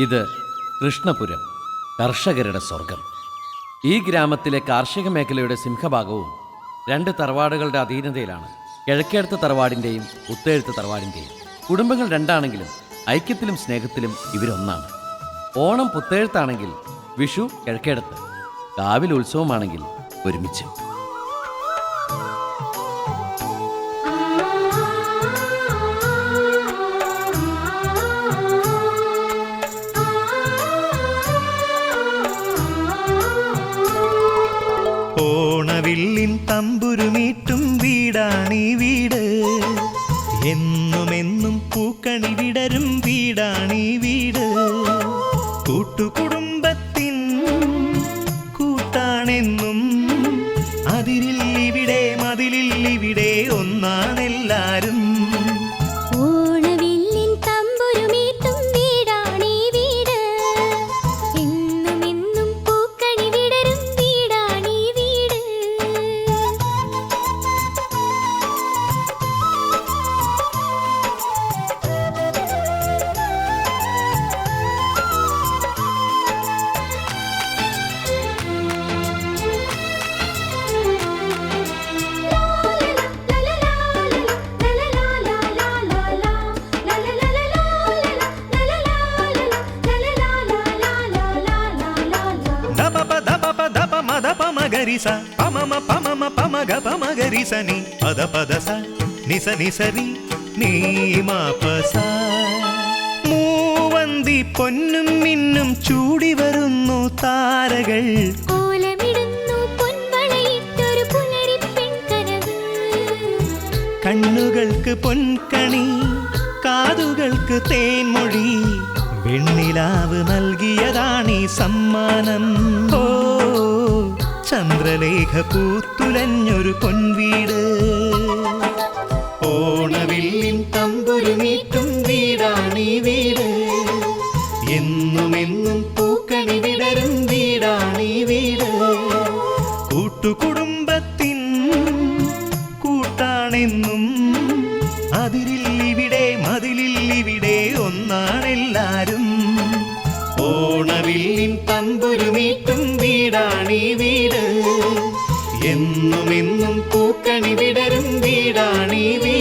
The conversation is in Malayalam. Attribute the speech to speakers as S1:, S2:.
S1: ഇത് കൃഷ്ണപുരം, കർഷകരുടെ സ്വർഗം. ഈ ഗ്രാമത്തിലെ കാർഷിക മേഖലയുടെ സിംഹഭാഗവും 2 തറവാടുകളുടെ അധീനതയിലാണ്. കിഴക്കേടത്ത് തറവാടിൻ്റെയും പുത്തേഴത്ത് തറവാടിൻ്റെയും. കുടുംബങ്ങൾ 2 ആണെങ്കിലും ഐക്യത്തിലും സ്നേഹത്തിലും ഇവരൊന്നാണ്. ഓണം പുത്തേഴത്താണെങ്കിൽ വിഷു കിഴക്കേടത്ത്, കാവിൽ ഉത്സവമാണെങ്കിൽ ഒരുമിച്ച്.
S2: ഓണവില്ലിൻ തമ്പുരുമീട്ടും വീടാണീ വീട്, എന്നുമെന്നും പൂക്കണി വിടരും വീടാണീ വീട്. കൂട്ടുകുടുംബത്തിൻ കൂട്ടാണെന്നും അതിരില്ലിവിടെ മതിലില്ലിവിടെ ഒന്നാണെല്ലാരും. గరిస పమమ పమమ పమగ పమగరిసని పద పదస నిస నిసరి നീമാപസ. മൂവന്തി പൊന്നും മിന്നും ചൂടി വരുന്നു താരകൾ, കണ്ണുകൾക്ക് പൊൻകണി, കാതുകൾക്ക് തേൻമൊഴി, വെണ്ണിലാവ് നൽകിയതാണീ സമ്മാനം. ഓ ചന്ദ്രലേഖ പൂത്തുലഞ്ഞൊരു പൊൻവീട്, ഓണവില്ലിൻ തമ്പുരുമീട്ടും വീടാണീ വീട്, എന്നുമെന്നും പൂക്കണി വിടരും വീടാണീ വീട്. കൂട്ടുകുടുംബത്തിൻ കൂട്ടാണെന്നും അതിരില്ലിവിടെ മതിലില്ലിവിടെ ഒന്നാണെല്ലാരും. ഓണവില്ലിൻ തമ്പുരുമീട്ടും വീടാണീ വീട്, എന്നുമെന്നും പൂക്കണി വിടരും വീടാണീ വീട്.